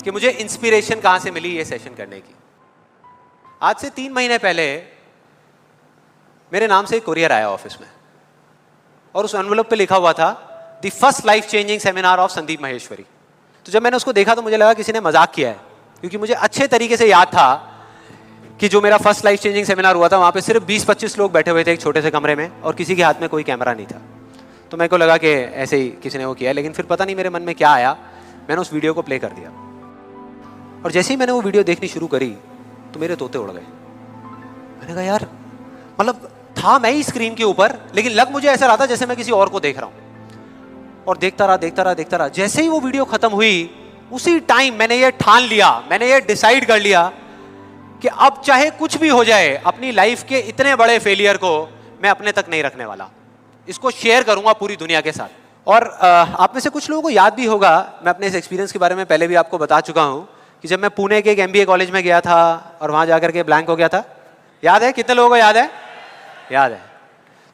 कि मुझे इंस्पिरेशन कहां से मिली ये सेशन करने की। आज से 3 महीने पहले मेरे नाम से एक कुरियर आया ऑफिस में और उस एनवेलप पे लिखा हुआ था the first life changing seminar of Sandeep Maheshwari. तो जब मैंने उसको देखा तो मुझे लगा किसी ने मजाक किया है, क्योंकि मुझे अच्छे तरीके से याद था कि जो मेरा फर्स्ट लाइफ चेंजिंग सेमिनार हुआ था वहां पे सिर्फ 20-25 लोग बैठे हुए थे एक छोटे से कमरे में और किसी के हाथ में कोई कैमरा नहीं था। तो मेरे को लगा कि ऐसे ही किसी ने वो किया, लेकिन फिर पता नहीं मेरे मन में क्या आया, मैंने उस वीडियो को प्ले कर दिया और जैसे ही मैंने वो वीडियो देखनी शुरू करी तो मेरे तोते उड़ गए। मैंने कहा यार, मतलब था मैं ही स्क्रीन के ऊपर, लेकिन लग मुझे ऐसा रहा था जैसे मैं किसी और को देख रहा हूं। और देखता रहा। जैसे ही वो वीडियो खत्म हुई उसी टाइम मैंने ये ठान लिया, मैंने ये डिसाइड कर लिया कि अब चाहे कुछ भी हो जाए, अपनी लाइफ के इतने बड़े फेलियर को मैं अपने तक नहीं रखने वाला, इसको शेयर करूंगा पूरी दुनिया के साथ। और आप में से कुछ लोगों को याद भी होगा, मैं अपने इस एक्सपीरियंस के बारे में पहले भी आपको बता चुका हूं कि जब मैं पुणे के एक MBA कॉलेज में गया था और वहां जाकर के ब्लैंक हो गया था। याद है? कितने लोगों को याद है? याद है।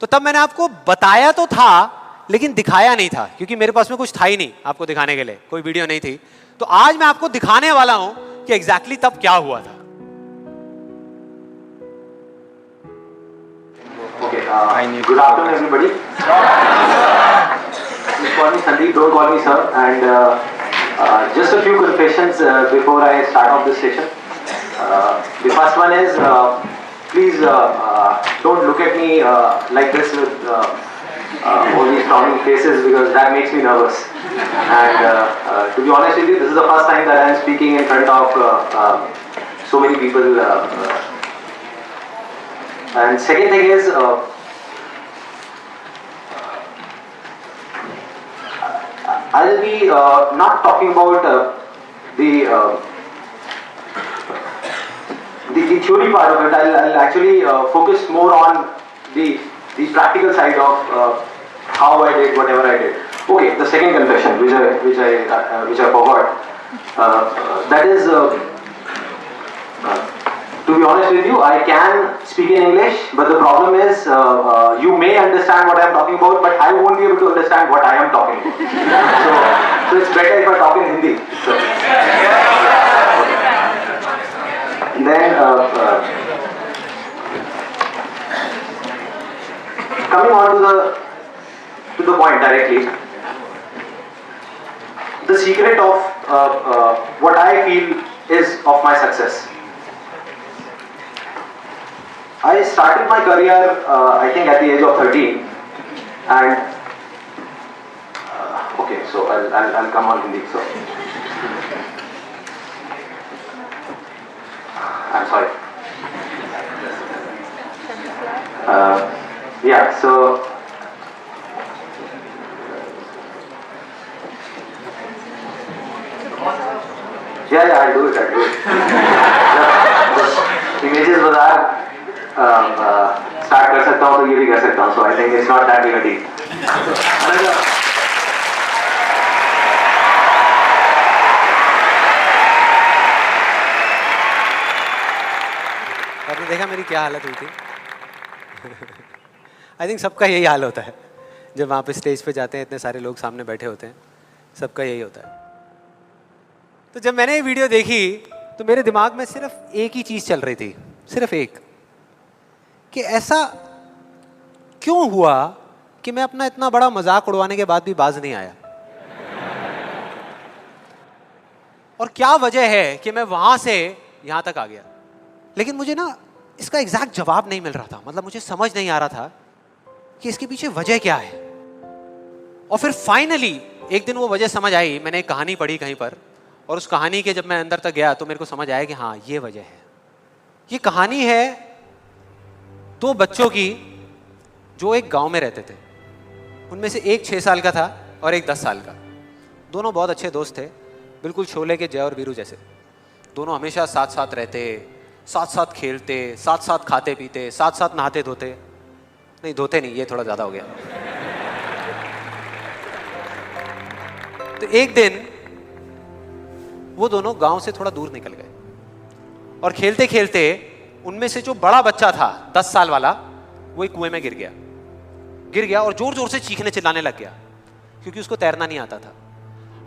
तो तब मैंने आपको बताया तो था लेकिन दिखाया नहीं था, क्योंकि मेरे पास में कुछ था ही नहीं आपको दिखाने के लिए, कोई वीडियो नहीं थी। तो आज मैं आपको दिखाने वाला हूं कि एग्जैक्टली तब क्या हुआ था। Okay, good afternoon everybody. Just call me Sandeep, don't call me sir. And just a few confessions before I start off this session. The first one is, please don't look at me like this with all these frowning faces, because that makes me nervous. And to be honest with you, this is the first time that I am speaking in front of so many people. And second thing is, I'll be not talking about the theory part of it. I'll actually focus more on the practical side of how I did whatever I did. Okay, the second confession, which I forgot. That is. To be honest with you, I can speak in English, but the problem is you may understand what I am talking about, but I won't be able to understand what I am talking about. So it's better if I talk in Hindi. So. Then coming on to the point directly, the secret of what I feel is of my success. I started my career, I think, at the age of 13, and okay, so I'll come on Hindi. So I'm sorry. Yeah, so yeah, I'll do it. Images Bazaar. Start कर सकता हूँ तो ये भी कर सकता हूँ, so I think it's not that big a deal. आपने देखा मेरी क्या हालत हुई थी? आई थिंक सबका यही हाल होता है जब वहाँ पे स्टेज पे जाते हैं, इतने सारे लोग सामने बैठे होते हैं, सबका यही होता है। तो जब मैंने ये वीडियो देखी तो मेरे दिमाग में सिर्फ एक ही चीज़ चल रही थी, सिर्फ एक, कि ऐसा क्यों हुआ कि मैं अपना इतना बड़ा मजाक उड़वाने के बाद भी बाज नहीं आया, और क्या वजह है कि मैं वहां से यहां तक आ गया। लेकिन मुझे ना इसका एग्जैक्ट जवाब नहीं मिल रहा था, मतलब मुझे समझ नहीं आ रहा था कि इसके पीछे वजह क्या है। और फिर फाइनली एक दिन वो वजह समझ आई। मैंने एक कहानी पढ़ी कहीं पर, और उस कहानी के जब मैं अंदर तक गया तो मेरे को समझ आया कि हाँ, ये वजह है। ये कहानी है 2 बच्चों की जो एक गांव में रहते थे। उनमें से एक 6 साल का था और एक 10 साल का। दोनों बहुत अच्छे दोस्त थे, बिल्कुल शोले के जय और वीरू जैसे। दोनों हमेशा साथ साथ रहते, साथ साथ खेलते, साथ साथ खाते पीते, साथ साथ नहाते धोते। नहीं, धोते नहीं, ये थोड़ा ज़्यादा हो गया। तो एक दिन वो दोनों गांव से थोड़ा दूर निकल गए और खेलते खेलते उनमें से जो बड़ा बच्चा था 10 साल वाला, वो एक कुएं में गिर गया और जोर जोर से चीखने चिल्लाने लग गया, क्योंकि उसको तैरना नहीं आता था।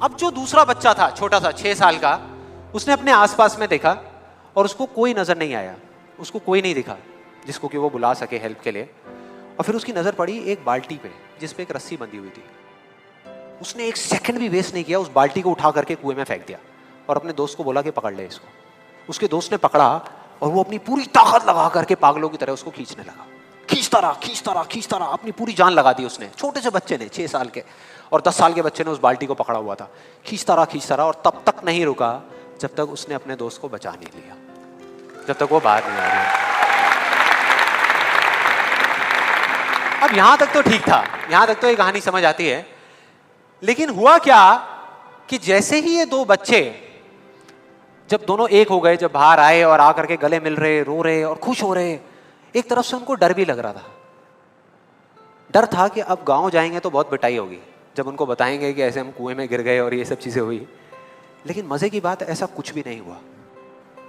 अब जो दूसरा बच्चा था छोटा सा 6 साल का, उसने अपने आसपास में देखा और उसको कोई नजर नहीं आया, उसको कोई नहीं दिखा जिसको कि वो बुला सके हेल्प के लिए। और फिर उसकी नजर पड़ी एक बाल्टी पे जिस पे एक रस्सी बंधी हुई थी। उसने एक सेकंड भी वेस्ट नहीं किया, उस बाल्टी को उठा करके कुएं में फेंक दिया और अपने दोस्त को बोला कि पकड़ ले इसको। उसके दोस्त ने पकड़ा और वो अपनी पूरी ताकत लगा करके पागलों की तरह उसको खींचने लगा। खींचता रहा खींचता रहा खींचता रहा, अपनी पूरी जान लगा दी उसने। छोटे से बच्चे ने, 6 साल के और 10 साल के बच्चे ने उस बाल्टी को पकड़ा हुआ था। खींचता रहा और तब तक नहीं रुका जब तक उसने अपने दोस्त को बचा नहीं लिया, जब तक वो बाहर नहीं आ गया। अब यहां तक तो ठीक था, यहां तक तो ये कहानी समझ आती है। लेकिन हुआ क्या कि जैसे ही ये 2 बच्चे जब दोनों एक हो गए, जब बाहर आए और आकर के गले मिल रहे, रो रहे और खुश हो रहे, एक तरफ से उनको डर भी लग रहा था। डर था कि अब गांव जाएंगे तो बहुत पिटाई होगी जब उनको बताएंगे कि ऐसे हम कुएं में गिर गए और ये सब चीजें हुई। लेकिन मजे की बात, ऐसा कुछ भी नहीं हुआ।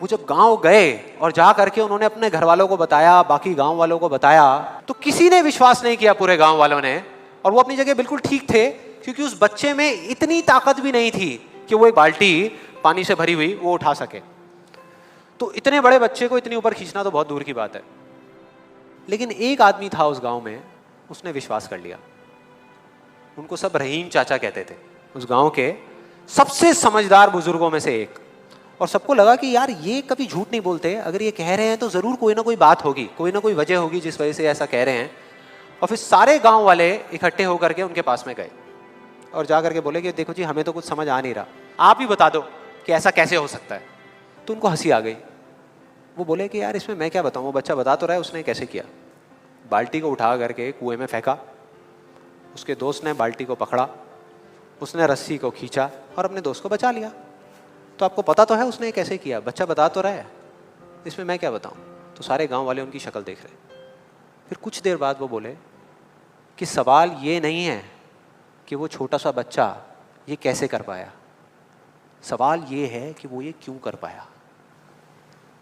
वो जब गांव गए और जा करके उन्होंने अपने घर वालों को बताया, बाकी गांव वालों को बताया, तो किसी ने विश्वास नहीं किया, पूरे गांव वालों ने। और वो अपनी जगह बिल्कुल ठीक थे, क्योंकि उस बच्चे में इतनी ताकत भी नहीं थी कि वो एक बाल्टी पानी से भरी हुई वो उठा सके। तो इतने बड़े बच्चे को इतनी ऊपर खींचना तो बहुत दूर की बात है। लेकिन एक आदमी था उस गांव में, उसने विश्वास कर लिया। उनको सब रहीम चाचा कहते थे, उस गांव के सबसे समझदार बुजुर्गों में से एक। और सबको लगा कि यार ये कभी झूठ नहीं बोलते, अगर ये कह रहे हैं तो जरूर कोई ना कोई बात होगी, कोई ना कोई वजह होगी जिस वजह से ऐसा कह रहे हैं। और फिर सारे गांव वाले इकट्ठे होकर के उनके पास में गए और जा करके बोले कि देखो जी, हमें तो कुछ समझ आ नहीं रहा, आप ही बता दो कि ऐसा कैसे हो सकता है। तो उनको हंसी आ गई। वो बोले कि यार इसमें मैं क्या बताऊं, वो बच्चा बता तो रहा है उसने कैसे किया। बाल्टी को उठा करके कुएं में फेंका, उसके दोस्त ने बाल्टी को पकड़ा, उसने रस्सी को खींचा और अपने दोस्त को बचा लिया। तो आपको पता तो है उसने कैसे किया, बच्चा बता तो रहा है, इसमें मैं क्या बताऊं। तो सारे गांव वाले उनकी शक्ल देख रहे। फिर कुछ देर बाद वो बोले कि सवाल ये नहीं है कि वो छोटा सा बच्चा ये कैसे कर पाया, सवाल ये है कि वो ये क्यों कर पाया,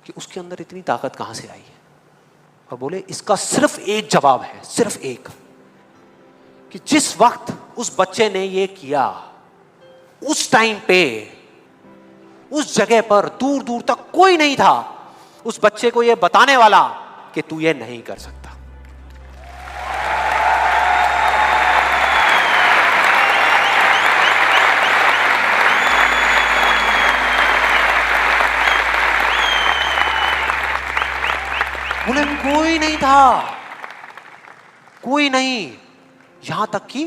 कि उसके अंदर इतनी ताकत कहां से आई है। और बोले इसका सिर्फ एक जवाब है, सिर्फ एक, कि जिस वक्त उस बच्चे ने ये किया, उस टाइम पे उस जगह पर दूर दूर तक कोई नहीं था उस बच्चे को ये बताने वाला कि तू ये नहीं कर सकता। बोले कोई नहीं था, कोई नहीं, यहां तक कि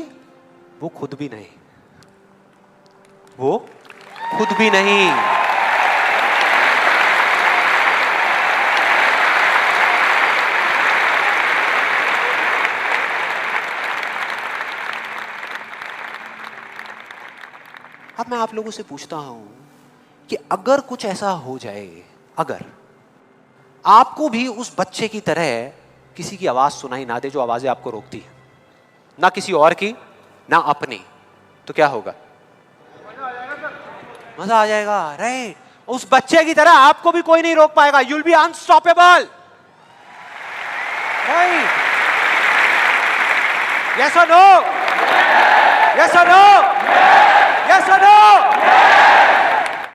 वो खुद भी नहीं, वो खुद भी नहीं। अब मैं आप लोगों से पूछता हूं कि अगर कुछ ऐसा हो जाए, अगर आपको भी उस बच्चे की तरह किसी की आवाज सुनाई ना दे, जो आवाजें आपको रोकती है, ना किसी और की ना अपनी, तो क्या होगा? मजा आ जाएगा, राइट? उस बच्चे की तरह आपको भी कोई नहीं रोक पाएगा। You'll be unstoppable, right? Yes और नो? यस और नो? यस और नो?